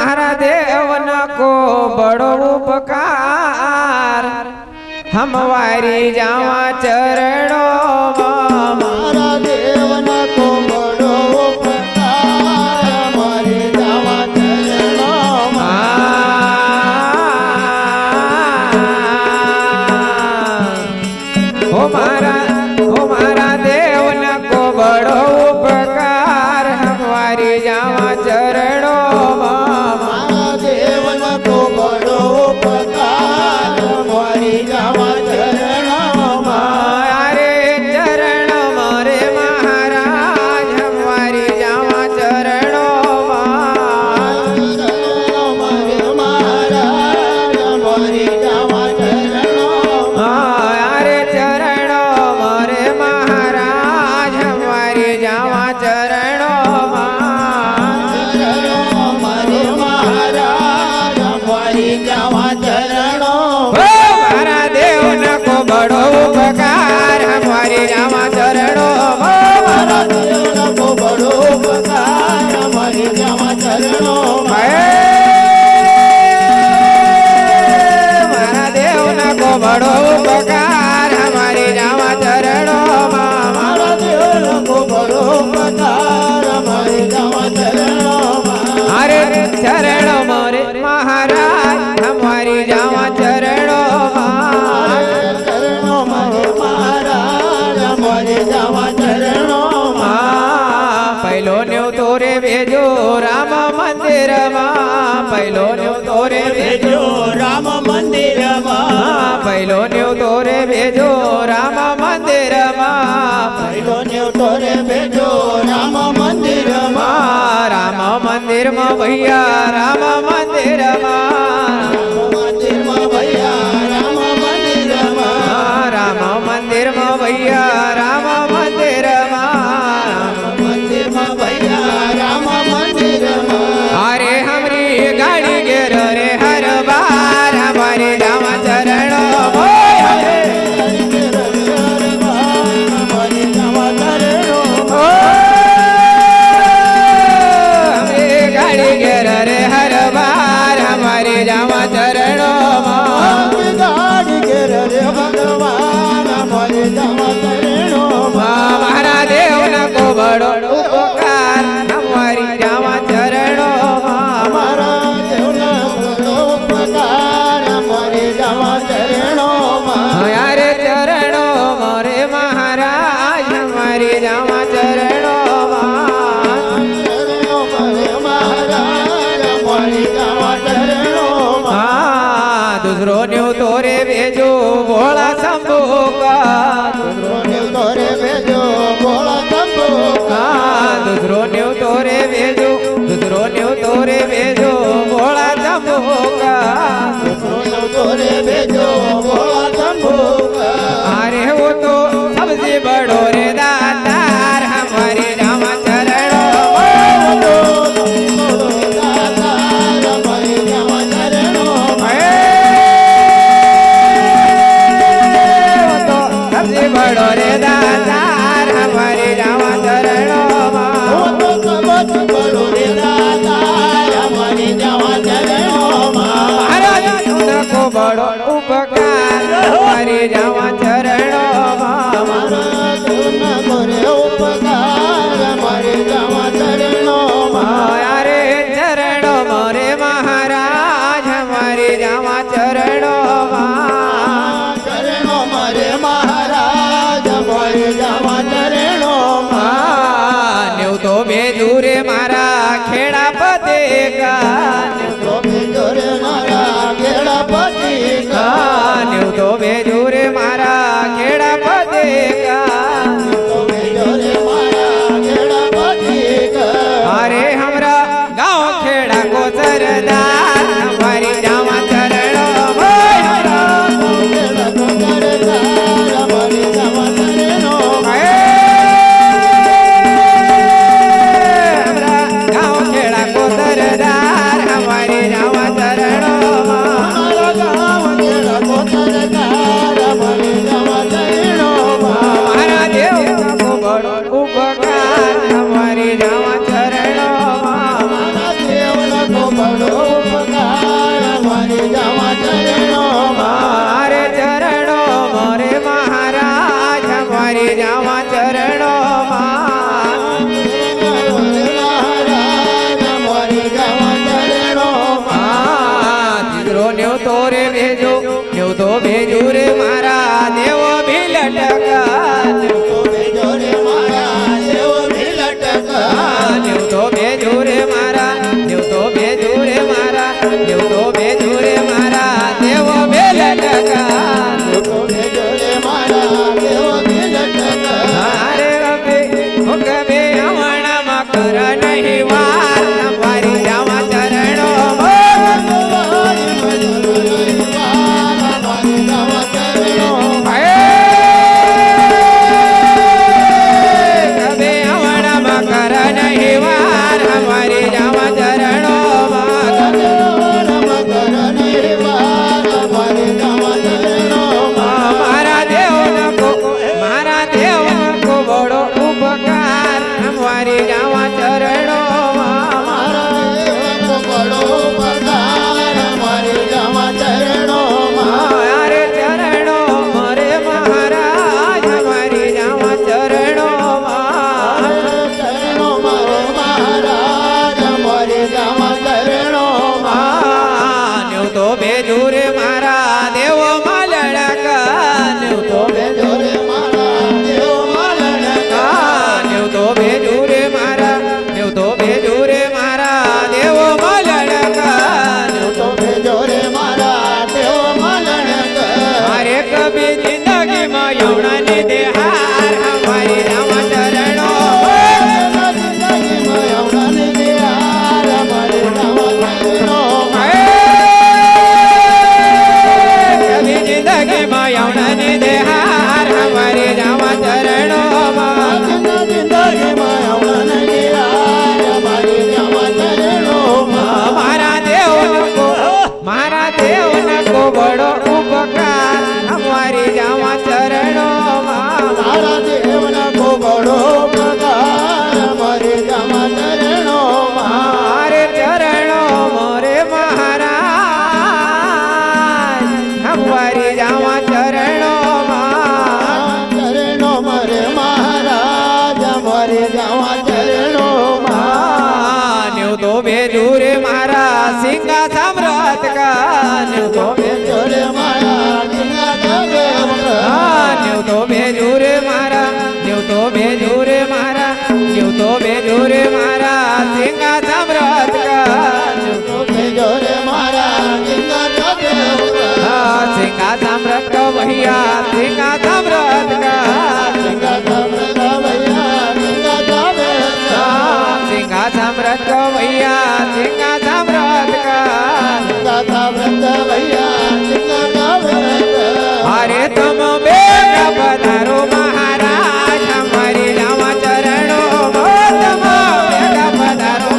महारा देवन को बड़ो उपकार हमारी जावा चरणों मारा देवन को बड़ो उपकार हमारी जावा चरणों हो मारा देवन को बड़ो उपकार हमारी जावा चरणों मारा देवन को बड़ो उपकार हमारी जावा चरणों अरे चरण मारे महाराज हमारी जावा चरणों हमारे महाराज हमारी जावा चरणों अरे चरण मारे महाराज हमारी जावा चरणों हमारे महाराज हमारी जावा चरणों मारा देव न को बड़ो उपकार हमारी जावा चरणों मारा देवन को बड़ो उपकार हमारी जावा चरणों मारा देव न को बड़ो उपकार हमारी जावा चरणों मारा देवन को बड़ो उपकार हमारी जावा चरणों अरे चरण मोरे महाराज हमारी जावा चरणों चरणों हमारे महाराज हमारी जावा चरणों पहलो न्यू तोरे भेजो राम मंदिर पहलो न्यू तोरे भेजो राम मंदिर पहलो न्यू तोरे भेजो राम मंदिर पहलो न्यू तोरे भेजो राम मंदिर राम मंदिर में भैया राम मंदिर मंदिर में भैया राम मंदिर राम मंदिर में भैया राम मंदिर मंदिर में भैया राम मंदिर अरे हमरी गाड़ी गेर रे हर बार हमारे जावा चरणों हमारी जावा चरणों हमरी गाड़ी गेर रे हर बार हमारे जावा चरणों गाड़ी के रे भगवान हमारे जावा चरणों महारा देव न को बड़ो उपकार हमारी जावा चरणों हमारा देवन बड़ो उपकार हमारे जावा चरणों हमारे चरणों मोरे महाराज हमारी जावा चरणों चरणों हमारे महाराज हमारी जावा चरणों दूसरो न्यू तोरे भेजो भोला शंभू का तोरे भेजो भोला शंभू दूसरो न्यू तोरे भेजो दूसरो न्यू तोरे भेजो भोला शंभू का तोरे भेजो भोला शंभू अरे वो तो सबसे बड़ो रे दातार हमारे जावा चरणों हमारे जावा चरणों सबसे बड़ो रे दातार हमारे जावा चरणों बड़ो रे दाता हमारे जावा चरणों महाराज उनको बड़ो उपकार हमारे जावा चरणों हमारा देवन करे उपकार हमारे जावा चरणों अरे चरणों मोरे महाराज हमारे जावा चरणों चरणों हमारे महाराज हमारे जावा चरणों न्यू तो बेदूरे मारा खेड़ा पते का तो जोरे मारा गेड़ा पति का न्यू तो बेदूरे मारा खेड़ा पते का तो जोरे मारा गेड़ा पति का अरे हमरा गाँव खेड़ा को सरदार हमारी जावा चरणों गेड़ा तो सरदार हमारे जावा चरणों हमरा गाँव खेड़ा को सरदार हमारी जावा चरणों हमारा गाँव गेड़ा तो सरदार हमारे जावा चरणों महारा देव को बड़ो उपकार हमारी जावा चरणों हमारा देवन को બડો ઉપકાર મારી જવા ચરણોમાં મારે ચરણો મોરે મહારાજ મારી જાવા ચરણોમાં મહારાજ મારી જવા ચરણોમાં દીકરો નેવ તો રે ભેજો નેવ તો ભેજુ રે મારા દેવો ભી લટકા તો બેજો રે મારા દેવ ભીલટક નેવ તો ભેજુ રે મારા નેવ તો ભેજુ રે મારા નેવ તો ભેજુ રે મારા દેવો ભી લટકા તો બેજો રે મારા દેવ ભીલટક હારે રબે ઓ કબે આવણામાં કર નહીં વાર મારી જાવા ચરણો કબે આવણામાં કર નહીં વાર મારી જાવા ચરણો મારા દેવ કો બડો ઉપકાર મારી જાવા ચરણો મારે ચરણો મરે મહારાજ મારી જાવા ચરણો ન્યુ તો ભેજુ રે મારા દેવો માં લડકા ન્યુ તો ન્યુ તો ભેજુ રે મારા ન્યુ તો ભેજુ રે મારા દેવો માં લડકા મારે કભી જિંદગીમાં યવણાની દેહાર મારી જાવા ચરણો કભી જિંદગીમાં યવણાની દેહાર મારી જાવા ચરણો મારા દેવ કો બડો ઉપકાર અમારી જાવા ચરણો તારા દેવના કો બડો પગાર મારે જમા ચરણોમાં મારે ચરણો મોરે મહારાજ અમારી જાવા ચરણો ચરણો મરે મહારાજ મારે જવા ચરણોમાં ન્યુ તો ભેજુ રે મારા સિંગા સામ્રાત કા ન્યુ તો બેજો રે મારા દિના દેવ ન્યુ તો ભેજુ રે મારા ન્યુ તો ભેજુ રે મારા ન્યુ તો ભેજુ રે મારા સિંગા સામ્રાત કા ન્યુ બેજો રે મારા દિના દેવ સિંગા સામ્રાત કા ભૈયા સિંગા સામ્રાત કા સિંગા સામ્રાત કા ભૈયા સિંગા સામ્રાત કા અરે તમ બેગા પધારો મહારાજ અમારી જાવા ચરણો તમ બેગા પધારો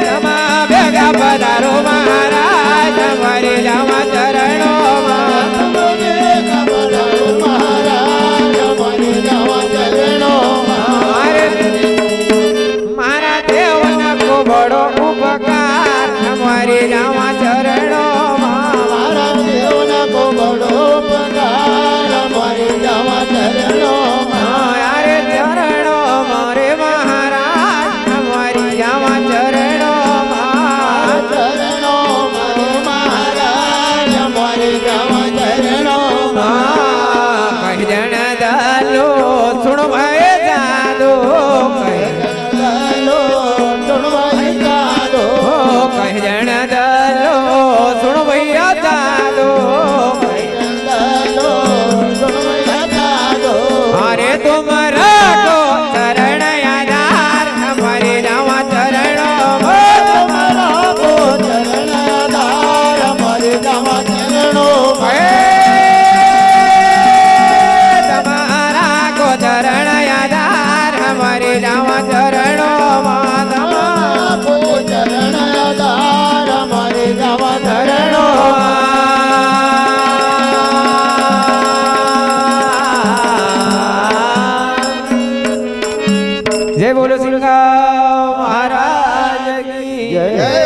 તમ બેગા પધારો મહારાજ અમારી જાવા ચરણો મારા દેવ કો બડો ઉપકાર અમારી જાવા ચરણો મારા દેવના કો બડો પગાર મારે જવા ચરણોમાં અરે ચરણો મોરે મહારાજ અમારી જાવા ચરણો ચરણો મારે મહારાજ મારે જવા ચરણોમાં કઈ જણ દાલો સુણ ભાઈ જાદો કઈ જણ દાલો સુણ ભૈયા જાદો અરે તુમ રાખો ચરણ આધાર અમારી જાવા ચરણો તમારા કો ચરણ આધાર અમારી જાવા ચરણો ચરણો જય બોલો સિંગા મહારાજ કી જય